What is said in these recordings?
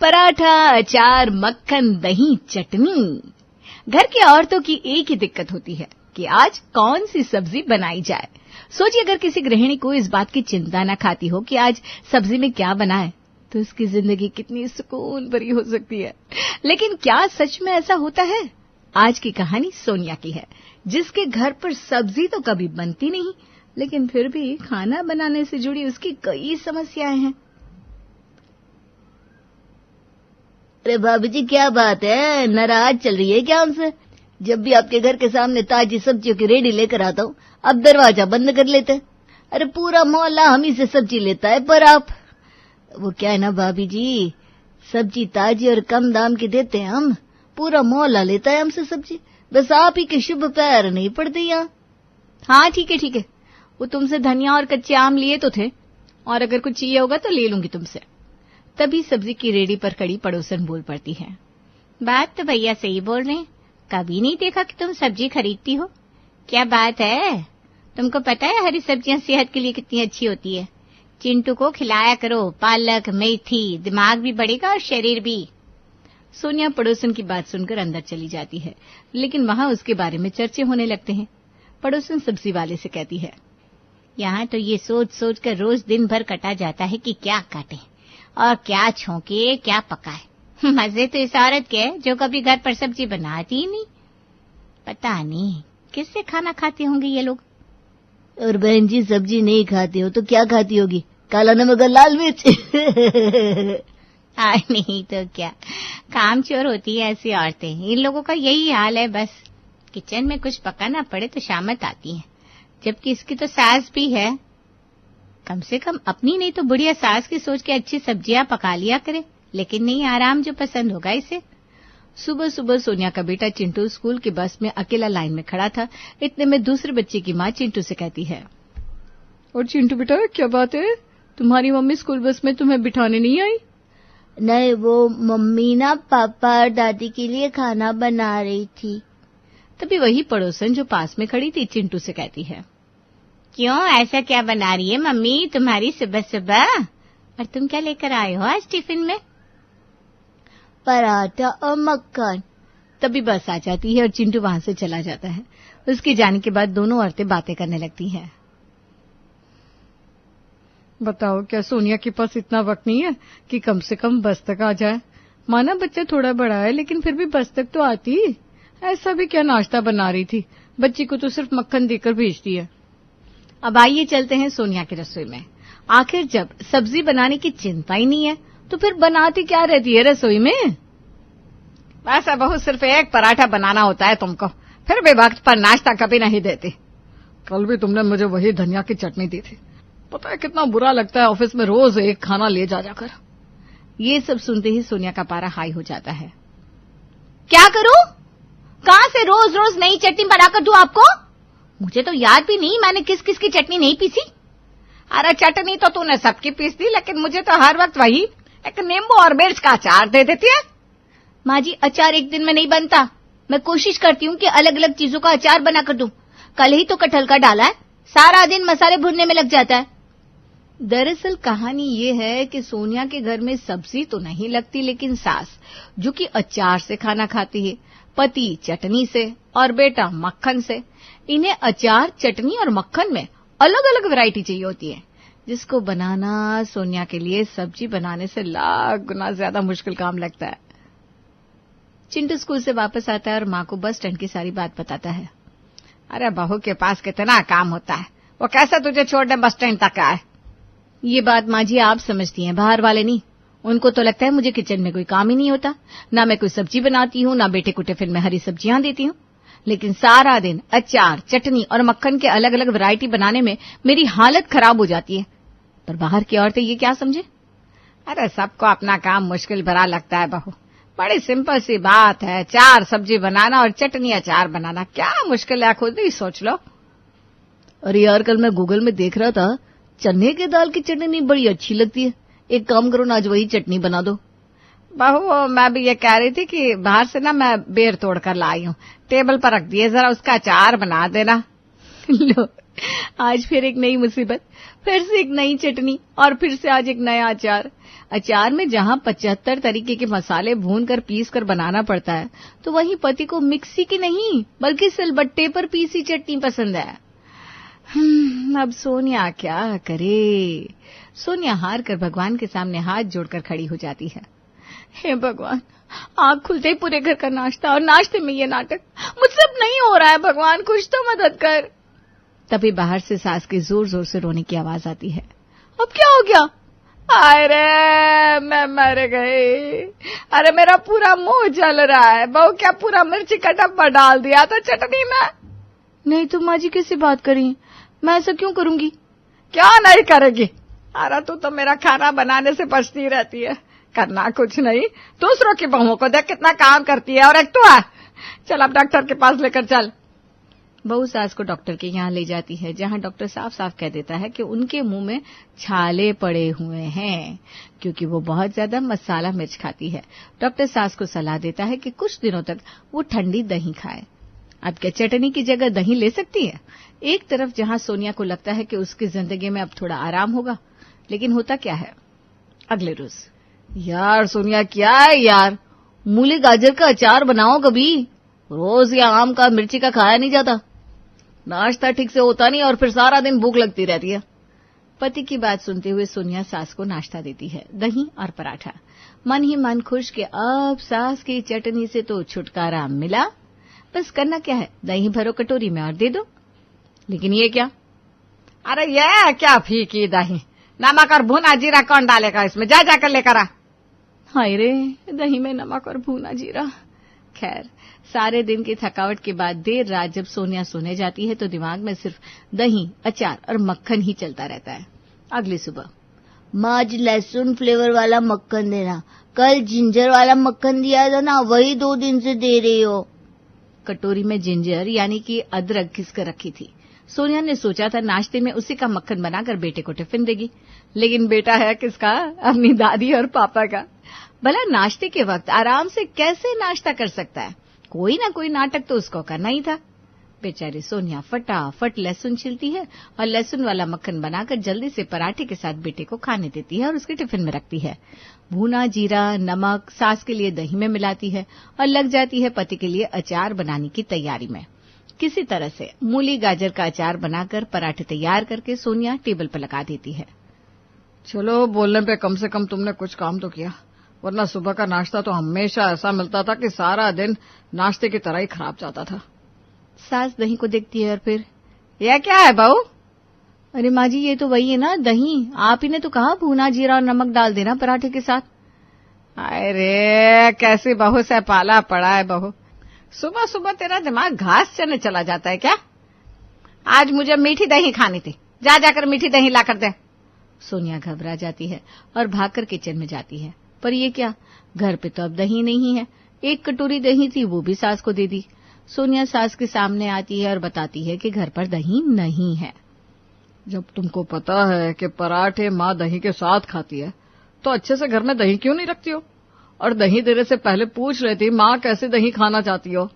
पराठा, अचार, मक्खन, दही, चटनी। घर की औरतों की एक ही दिक्कत होती है कि आज कौन सी सब्जी बनाई जाए। सोचिए अगर किसी गृहिणी को इस बात की चिंता न खाती हो कि आज सब्जी में क्या बनाए तो उसकी जिंदगी कितनी सुकून भरी हो सकती है। लेकिन क्या सच में ऐसा होता है? आज की कहानी सोनिया की है, जिसके घर पर सब्जी तो कभी बनती नहीं, लेकिन फिर भी खाना बनाने से जुड़ी उसकी कई समस्याएं हैं। अरे भाभी जी, क्या बात है, नाराज चल रही है क्या हमसे? जब भी आपके घर के सामने ताजी सब्जियों की रेडी लेकर आता हूँ, अब दरवाजा बंद कर लेते। अरे पूरा मोहल्ला हम ही से सब्जी लेता है, पर आप वो क्या है ना भाभी जी, सब्जी ताजी और कम दाम की देते हैं हम, पूरा मोहल्ला लेता है हमसे सब्जी, बस आप ही के शुभ पैर नहीं पड़ते यहाँ। हाँ ठीक है, वो तुमसे धनिया और कच्चे आम लिए तो थे, और अगर कुछ चाहिए होगा तो ले लूंगी तुमसे। तभी सब्जी की रेडी पर खड़ी पड़ोसन बोल पड़ती है। बात तो भैया सही बोल रहे हैं, कभी नहीं देखा कि तुम सब्जी खरीदती हो। क्या बात है, तुमको पता है हरी सब्जियां सेहत के लिए कितनी अच्छी होती है। चिंटू को खिलाया करो, पालक, मेथी, दिमाग भी बढ़ेगा और शरीर भी। सोनिया पड़ोसन की बात सुनकर अंदर चली जाती है, लेकिन वहां उसके बारे में चर्चे होने लगते हैं। पड़ोसन सब्जी वाले से कहती है, यहाँ तो ये सोच सोच कर रोज दिन भर कटा जाता है कि क्या काटे और क्या छौंके, क्या पकाए। मजे तो इस औरत के है जो कभी घर पर सब्जी बनाती ही नहीं। पता नहीं किससे खाना खाते होंगे ये लोग। और बहन जी, सब्जी नहीं खाती हो तो क्या खाती होगी? काला नमक और लाल मिर्च। नहीं तो क्या, कामचोर होती है ऐसी औरतें। इन लोगों का यही हाल है, बस किचन में कुछ पकाना पड़े तो शामत आती हैं। जबकि इसकी तो सास भी है, कम से कम अपनी नहीं तो बुढ़िया सास की सोच के अच्छी सब्जियां पका लिया करे। लेकिन नहीं, आराम जो पसंद होगा इसे। सुबह सुबह सोनिया का बेटा चिंटू स्कूल की बस में अकेला लाइन में खड़ा था। इतने में दूसरे बच्चे की माँ चिंटू से कहती है, और चिंटू बेटा क्या बात है, तुम्हारी मम्मी स्कूल बस में तुम्हें बिठाने नहीं आई? नहीं, वो मम्मी ना पापा और दादी के लिए खाना बना रही थी। तभी वही पड़ोसन जो पास में खड़ी थी चिंटू से कहती है, क्यों, ऐसा क्या बना रही है मम्मी तुम्हारी सुबह सुबह? और तुम क्या लेकर आए हो आज टिफिन में? पराठा और मक्खन। तभी बस आ जाती है और चिंटू वहां से चला जाता है। उसके जाने के बाद दोनों औरतें बातें करने लगती हैं। बताओ, क्या सोनिया के पास इतना वक्त नहीं है कि कम से कम बस तक आ जाए? माना बच्चा थोड़ा बड़ा है, लेकिन फिर भी बस तक तो आती। ऐसा भी क्या नाश्ता बना रही थी, बच्ची को तो सिर्फ मक्खन देकर भेजती है। अब आइए चलते हैं सोनिया की रसोई में। आखिर जब सब्जी बनाने की चिंता ही नहीं है तो फिर बनाती क्या रहती है रसोई में? वैसे बहू, सिर्फ एक पराठा बनाना होता है तुमको, फिर भी वक्त पर नाश्ता कभी नहीं देती। कल भी तुमने मुझे वही धनिया की चटनी दी थी। पता है कितना बुरा लगता है ऑफिस में रोज एक खाना ले जाकर। ये सब सुनते ही सोनिया का पारा हाई हो जाता है। क्या करूं? कहां से रोज रोज नई चटनी बनाकर दूं आपको? मुझे तो याद भी नहीं मैंने किस किस की चटनी नहीं पीसी। अरे चटनी तो तूने सबकी पीस दी, लेकिन मुझे तो हर वक्त वही एक नींबू और मिर्च का अचार दे देती है। माँ जी, अचार एक दिन में नहीं बनता। मैं कोशिश करती हूँ कि अलग अलग चीजों का अचार बना कर दूं। कल ही तो कटहल का डाला है, सारा दिन मसाले भूनने में लग जाता है। दरअसल कहानी ये है कि सोनिया के घर में सब्जी तो नहीं लगती, लेकिन सास जो कि अचार से खाना खाती है, पति चटनी से और बेटा मक्खन से। इन्हें अचार, चटनी और मक्खन में अलग अलग वैरायटी चाहिए होती है, जिसको बनाना सोनिया के लिए सब्जी बनाने से लाख गुना ज्यादा मुश्किल काम लगता है। चिंटू स्कूल से वापस आता है और माँ को बस स्टैंड की सारी बात बताता है। अरे बहू के पास कितना काम होता है, वो कैसे तुझे छोड़ने बस स्टैंड तक आए? ये बात माँ जी आप समझती हैं, बाहर वाले नहीं। उनको तो लगता है मुझे किचन में कोई काम ही नहीं होता, ना मैं कोई सब्जी बनाती हूँ, ना बेटे को टिफिन में हरी सब्जियां देती हूँ। लेकिन सारा दिन अचार, चटनी और मक्खन के अलग अलग वैरायटी बनाने में मेरी हालत खराब हो जाती है। पर बाहर की औरतें ये क्या समझे? अरे सबको अपना काम मुश्किल भरा लगता है बहू, बड़ी सिंपल सी बात है, 4 सब्जी बनाना और चटनी अचार बनाना, क्या मुश्किल है, खुद ही सोच लो। अरे यार, कल मैं गूगल में देख रहा था, चने के दाल की चटनी बड़ी अच्छी लगती है। एक काम करो ना, आज वही चटनी बना दो। बहू, मैं भी ये कह रही थी कि बाहर से ना मैं बेर तोड़ कर लाई हूँ, टेबल पर रख दिए, जरा उसका अचार बना देना। लो, आज फिर एक नई मुसीबत, फिर से एक नई चटनी और फिर से आज एक नया अचार। अचार में जहां 75 तरीके के मसाले भून कर पीस कर बनाना पड़ता है, तो वहीं पति को मिक्सी की नहीं बल्कि सिलबट्टे पर पीसी चटनी पसंद है। अब सोनिया क्या करे? सोनिया हार कर भगवान के सामने हाथ जोड़कर खड़ी हो जाती है। हे भगवान, आंख खुलते ही पूरे घर का नाश्ता और नाश्ते में ये नाटक, मुझसे अब नहीं हो रहा है भगवान, कुछ तो मदद कर। तभी बाहर से सास की जोर जोर से रोने की आवाज आती है। अब क्या हो गया? अरे मैं मर गई, अरे मेरा पूरा मुंह जल रहा है। बहू क्या पूरा मिर्ची का डब्बा डाल दिया था चटनी में? नहीं तो माँ जी कैसी बात करी, मैं ऐसा क्यों करूंगी? क्या नहीं करेगी? अरे तू तो मेरा खाना बनाने से बचती रहती है, करना कुछ नहीं, दूसरों की बहुओं को देख कितना काम करती है, और एक तू है। चल अब डॉक्टर के पास लेकर चल। बहू सास को डॉक्टर के यहाँ ले जाती है, जहाँ डॉक्टर साफ साफ कह देता है कि उनके मुंह में छाले पड़े हुए हैं, क्योंकि वो बहुत ज्यादा मसाला मिर्च खाती है। डॉक्टर सास को सलाह देता है कि कुछ दिनों तक वो ठंडी दही खाए। अब क्या चटनी की जगह दही ले सकती है? एक तरफ जहां सोनिया को लगता है कि उसकी जिंदगी में अब थोड़ा आराम होगा, लेकिन होता क्या है? अगले रोज, यार सोनिया क्या है यार, मूली गाजर का अचार बनाओ कभी, रोज या आम का मिर्ची का खाया नहीं जाता, नाश्ता ठीक से होता नहीं और फिर सारा दिन भूख लगती रहती है। पति की बात सुनते हुए सोनिया सास को नाश्ता देती है, दही और पराठा। मन ही मन खुश कि अब सास की चटनी से तो छुटकारा मिला, बस करना क्या है, दही भरो कटोरी में और दे दो। लेकिन ये क्या? अरे ये क्या फीकी दही, नमक और भुना जीरा कौन डालेगा इसमें, जा जाकर लेकर आ। हाय रे, दही में नमक और भुना जीरा। खैर, सारे दिन की थकावट के बाद देर रात जब सोनिया सोने जाती है तो दिमाग में सिर्फ दही, अचार और मक्खन ही चलता रहता है। अगली सुबह, माँ आज लहसुन फ्लेवर वाला मक्खन देना, कल जिंजर वाला मक्खन दिया था ना, वही 2 दिन से दे रही हो। कटोरी में जिंजर यानी कि अदरक घिस कर रखी थी। सोनिया ने सोचा था नाश्ते में उसी का मक्खन बनाकर बेटे को टिफिन देगी, लेकिन बेटा है किसका? अपनी दादी और पापा का। भला नाश्ते के वक्त आराम से कैसे नाश्ता कर सकता है? कोई ना कोई नाटक तो उसको करना ही था। बेचारी सोनिया फटाफट लहसुन छिलती है और लहसुन वाला मक्खन बनाकर जल्दी से पराठे के साथ बेटे को खाने देती है और उसके टिफिन में रखती है। भुना जीरा, नमक सास के लिए दही में मिलाती है और लग जाती है पति के लिए अचार बनाने की तैयारी में। किसी तरह से मूली गाजर का अचार बनाकर पराठे तैयार करके सोनिया टेबल पर लगा देती है। चलो, बोलने पे कम से कम तुमने कुछ काम तो किया, वरना सुबह का नाश्ता तो हमेशा ऐसा मिलता था कि सारा दिन नाश्ते की तरह ही खराब जाता था। सास दही को देखती है और फिर, यह क्या है बहू? अरे माँ जी, ये तो वही है ना दही, आप ही ने तो कहा भुना जीरा और नमक डाल देना पराठे के साथ। अरे कैसी बहू से पाला पड़ा है बहू, सुबह सुबह तेरा दिमाग घास चरने चला जाता है क्या? आज मुझे मीठी दही खानी थी, जा जाकर मीठी दही ला कर दे। सोनिया घबरा जाती है और भागकर किचन में जाती है, पर ये क्या, घर पे तो अब दही नहीं है। एक कटोरी दही थी, वो भी सास को दे दी। सोनिया सास के सामने आती है और बताती है कि घर पर दही नहीं है। जब तुमको पता है कि पराठे माँ दही के साथ खाती है, तो अच्छे से घर में दही क्यों नहीं रखती हो? और दही देने से पहले पूछ लेती माँ कैसे दही खाना चाहती हो।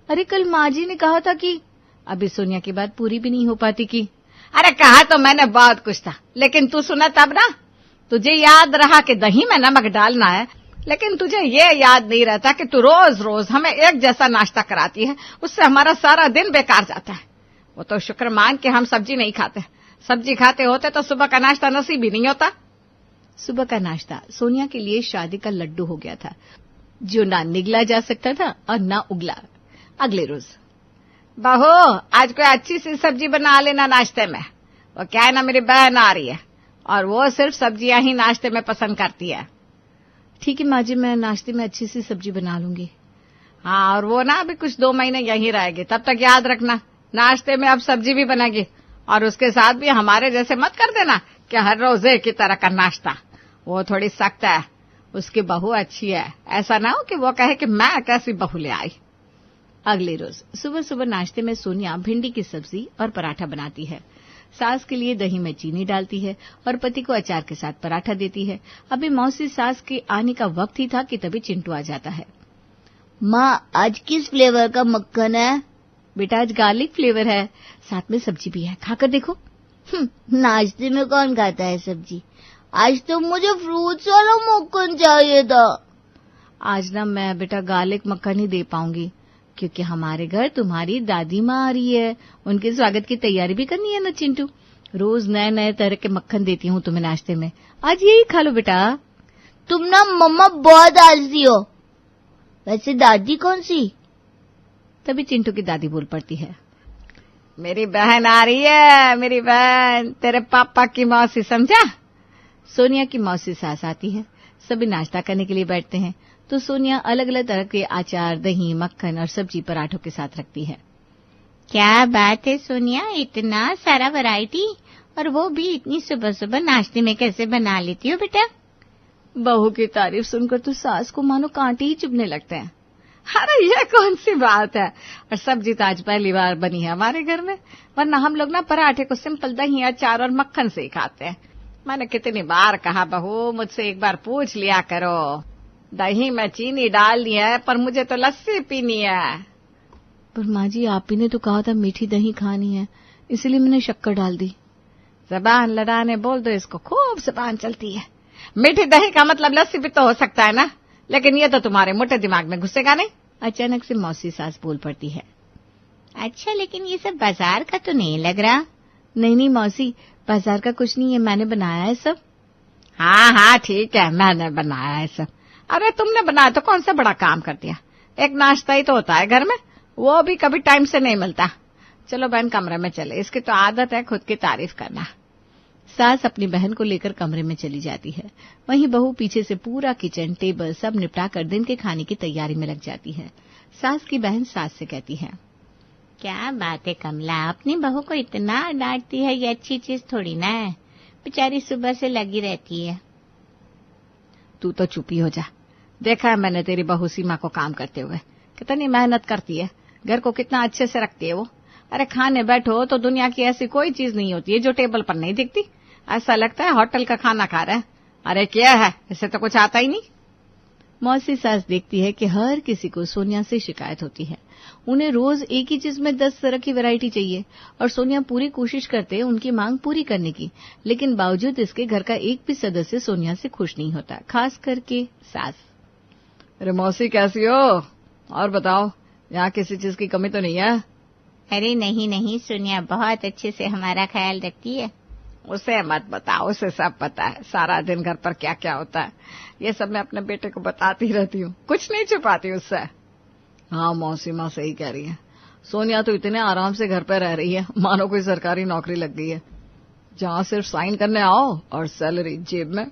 अरे कल माँ जी ने कहा था कि, अभी सोनिया की बात पूरी भी नहीं हो पाती कि, अरे कहा तो मैंने बहुत कुछ था, लेकिन तू सुना तब ना। तुझे याद रहा कि दही में नमक डालना है, लेकिन तुझे ये याद नहीं रहता कि तू रोज रोज हमें एक जैसा नाश्ता कराती है, उससे हमारा सारा दिन बेकार जाता है। वो तो शुक्र मान के हम सब्जी नहीं खाते, सब्जी खाते होते तो सुबह का नाश्ता नसीब ही नहीं होता। सुबह का नाश्ता सोनिया के लिए शादी का लड्डू हो गया था, जो ना निगला जा सकता था और ना उगला। अगले रोज, बहू आज कोई अच्छी सी सब्जी बना लेना नाश्ते में। वो क्या है ना, मेरी बहन आ रही है और वो सिर्फ सब्जियां ही नाश्ते में पसंद करती है। ठीक है माँ जी, मैं नाश्ते में अच्छी सी सब्जी बना लूंगी। हाँ, और वो ना अभी कुछ 2 महीने यहीं रहेगी, तब तक याद रखना नाश्ते में अब सब्जी भी बनेगी, और उसके साथ भी हमारे जैसे मत कर देना कि हर रोज एक ही तरह का नाश्ता। वो थोड़ी सख्त है, उसकी बहू अच्छी है, ऐसा ना हो कि वो कहे कि मैं कैसी बहू ले आई। अगले रोज सुबह सुबह नाश्ते में सोनिया भिंडी की सब्जी और पराठा बनाती है। सास के लिए दही में चीनी डालती है और पति को अचार के साथ पराठा देती है। अभी मौसी सास के आने का वक्त ही था कि तभी चिंटू आ जाता है। माँ आज किस फ्लेवर का मक्खन है? बेटा आज गार्लिक फ्लेवर है, साथ में सब्जी भी है, खाकर देखो। नाश्ते में कौन खाता है सब्जी? आज तो मुझे फ्रूट्स वाला मक्खन चाहिए था। आज ना मैं बेटा गार्लिक मक्खन ही दे पाऊंगी, क्योंकि हमारे घर तुम्हारी दादी माँ आ रही है, उनके स्वागत की तैयारी भी करनी है ना चिंटू। रोज नए नए तरह के मक्खन देती हूँ तुम्हें नाश्ते में, आज यही खा लो बेटा। तुम ना मम्मा बहुत आलसी हो। वैसे दादी कौन सी? तभी चिंटू की दादी बोल पड़ती है, मेरी बहन आ रही है, मेरी बहन, तेरे पापा की मौसी, समझा? सोनिया की मौसी सास आती है। सभी नाश्ता करने के लिए बैठते हैं तो सोनिया अलग अलग तरह के अचार, दही, मक्खन और सब्जी पराठों के साथ रखती है। क्या बात है सोनिया, इतना सारा वैरायटी, और वो भी इतनी सुबह सुबह नाश्ते में कैसे बना लेती हो बेटा? बहू की तारीफ सुनकर तो सास को मानो कांटे ही चुभने लगते हैं। अरे ये कौन सी बात है, और सब्जी तो आज पहली बार बनी है हमारे घर में, वरना हम लोग ना पराठे को सिंपल दही, अचार और मक्खन से ही खाते हैं। मैंने कितनी बार कहा बहू, मुझसे एक बार पूछ लिया करो। दही में चीनी डालनी है, पर मुझे तो लस्सी पीनी है। पर माँ जी, आप ही ने तो कहा था मीठी दही खानी है, इसलिए मैंने शक्कर डाल दी। जबान लड़ाने बोल दो इसको, खूब जबान चलती है। मीठी दही का मतलब लस्सी भी तो हो सकता है ना, लेकिन ये तो तुम्हारे मोटे दिमाग में घुसेगा नहीं। अचानक से मौसी सास बोल पड़ती है, अच्छा लेकिन ये सब बाजार का तो नहीं लग रहा। नहीं मौसी, बाजार का कुछ नहीं है, मैंने बनाया है सब। हाँ ठीक है, मैंने बनाया है सब। अरे तुमने बनाया तो कौन सा बड़ा काम कर दिया, एक नाश्ता ही तो होता है घर में, वो भी कभी टाइम से नहीं मिलता। चलो बहन कमरे में चले, इसकी तो आदत है खुद की तारीफ करना। सास अपनी बहन को लेकर कमरे में चली जाती है। वहीं बहू पीछे से पूरा किचन, टेबल सब निपटा कर दिन के खाने की तैयारी में लग जाती है। सास की बहन सास से कहती है, क्या बात है कमला, अपनी बहू को इतना डांटती है, ये अच्छी चीज थोड़ी ना है, बेचारी सुबह से लगी रहती है। तू तो चुप ही हो जा, देखा है मैंने तेरी बहू सीमा को काम करते हुए, कितनी मेहनत करती है, घर को कितना अच्छे से रखती है वो। अरे खाने बैठो तो दुनिया की ऐसी कोई चीज नहीं होती है जो टेबल पर नहीं दिखती, ऐसा लगता है होटल का खाना खा रहा है। अरे क्या है, इसे तो कुछ आता ही नहीं। मौसी सास देखती है कि हर किसी को सोनिया से शिकायत होती है, उन्हें रोज एक ही चीज में 10 तरह की वैरायटी चाहिए, और सोनिया पूरी कोशिश करते हैं उनकी मांग पूरी करने की, लेकिन बावजूद इसके घर का एक भी सदस्य सोनिया से खुश नहीं होता, खास करके सास। अरे मौसी कैसी हो, और बताओ, यहाँ किसी चीज की कमी तो नहीं है? अरे नहीं, सोनिया बहुत अच्छे से हमारा ख्याल रखती है। उसे मत बताओ, उसे सब पता है, सारा दिन घर पर क्या क्या होता है, ये सब मैं अपने बेटे को बताती रहती हूँ, कुछ नहीं छुपाती उससे। हाँ मौसी माँ सही कह रही है, सोनिया तो इतने आराम से घर पर रह रही है मानो कोई सरकारी नौकरी लग गई है, जहाँ सिर्फ साइन करने आओ और सैलरी जेब में।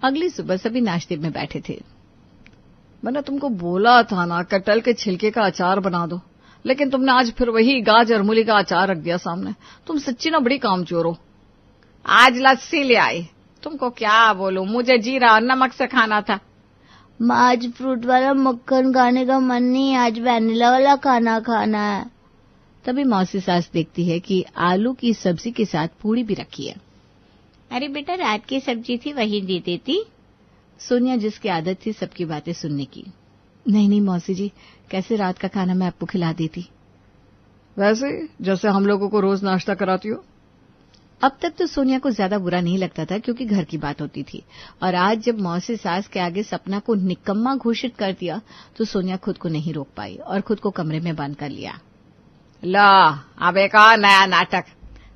अगली सुबह सभी नाश्ते में बैठे थे। मैंने तुमको बोला था ना कटहल के छिलके का अचार बना दो, लेकिन तुमने आज फिर वही गाजर मूली का अचार रख दिया सामने। तुम सच्ची ना बड़ी कामचोर हो। आज लस्सी ले आई, तुमको क्या बोलूं, मुझे जीरा और नमक से खाना था। माँ आज फ्रूट वाला मक्खन खाने का मन नहीं, आज वैनिला वाला खाना खाना है। तभी मौसी सास देखती है कि आलू की सब्जी के साथ पूड़ी भी रखी है। अरे बेटा रात की सब्जी थी, वही दे देती। सोनिया जिसकी आदत थी सबकी बातें सुनने की, नहीं मौसी जी, कैसे रात का खाना मैं आपको खिला देती। वैसे जैसे हम लोगों को रोज नाश्ता कराती हो। अब तक तो सोनिया को ज्यादा बुरा नहीं लगता था क्योंकि घर की बात होती थी, और आज जब मौसी सास के आगे सपना को निकम्मा घोषित कर दिया तो सोनिया खुद को नहीं रोक पाई और खुद को कमरे में बंद कर लिया। ला अब एक और नया नाटक।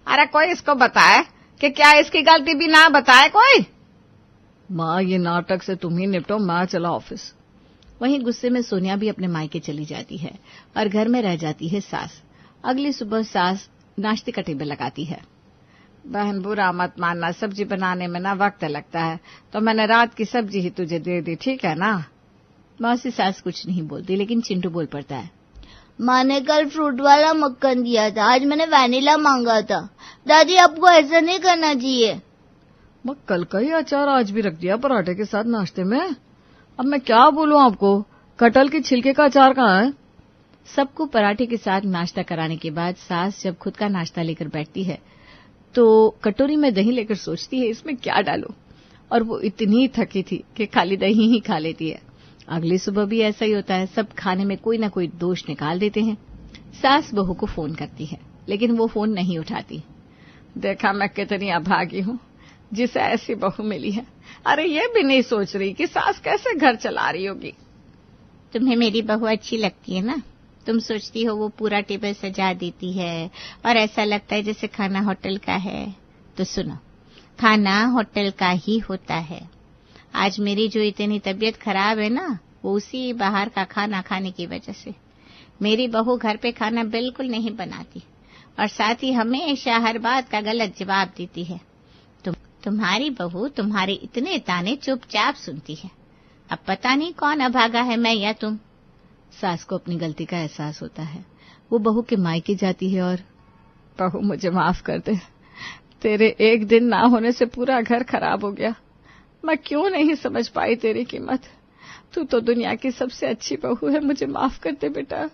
अरे कोई इसको बताए कि क्या इसकी गलती भी ना बताए कोई। माँ ये नाटक से तुम ही निपटो, मैं चला ऑफिस। वहीं गुस्से में सोनिया भी अपने मायके चली जाती है और घर में रह जाती है सास। अगली सुबह सास नाश्ते का टेबल लगाती है। बहन बुरा मत मानना, सब्जी बनाने में ना वक्त लगता है, तो मैंने रात की सब्जी ही तुझे दे दी, ठीक है ना। मौसी सास कुछ नहीं बोलती, लेकिन चिंटू बोल पड़ता है, माँ ने कल फ्रूट वाला मक्खन दिया था, आज मैंने वैनिला मांगा था। दादी आपको ऐसा नहीं करना चाहिए। मैं कल का ही अचार आज भी रख दिया पराठे के साथ नाश्ते में। अब मैं क्या बोलूं आपको, कटहल के छिलके का अचार कहाँ है। सबको पराठे के साथ नाश्ता कराने के बाद सास जब खुद का नाश्ता लेकर बैठती है तो कटोरी में दही लेकर सोचती है इसमें क्या डालूं, और वो इतनी थकी थी कि खाली दही ही खा लेती है। अगली सुबह भी ऐसा ही होता है, सब खाने में कोई न कोई दोष निकाल देते हैं। सास बहू को फोन करती है लेकिन वो फोन नहीं उठाती। देखा मैं कितनी अभागी हूँ, जिसे ऐसी बहू मिली है। अरे ये भी नहीं सोच रही कि सास कैसे घर चला रही होगी। तुम्हें मेरी बहू अच्छी लगती है ना? तुम सोचती हो वो पूरा टेबल सजा देती है और ऐसा लगता है जैसे खाना होटल का है। तो सुनो, खाना होटल का ही होता है। आज मेरी जो इतनी तबीयत खराब है ना, वो उसी बाहर का खाना खाने की वजह से। मेरी बहू घर पे खाना बिल्कुल नहीं बनाती और साथ ही हमेशा हर बात का गलत जवाब देती है। तुम्हारी बहू तुम्हारे इतने ताने चुपचाप सुनती है। अब पता नहीं कौन अभागा है, मैं या तुम। सास को अपनी गलती का एहसास होता है। वो बहू के मायके जाती है और बहू मुझे माफ कर दे, तेरे एक दिन ना होने से पूरा घर खराब हो गया। मैं क्यों नहीं समझ पाई तेरी कीमत। तू तो दुनिया की सबसे अच्छी बहू है, मुझे माफ कर दे बेटा।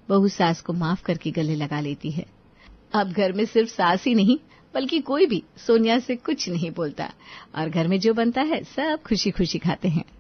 बहू सास को माफ करके गले लगा लेती है। अब घर में सिर्फ सास ही नहीं बल्कि कोई भी सोनिया से कुछ नहीं बोलता और घर में जो बनता है सब खुशी खुशी खाते हैं।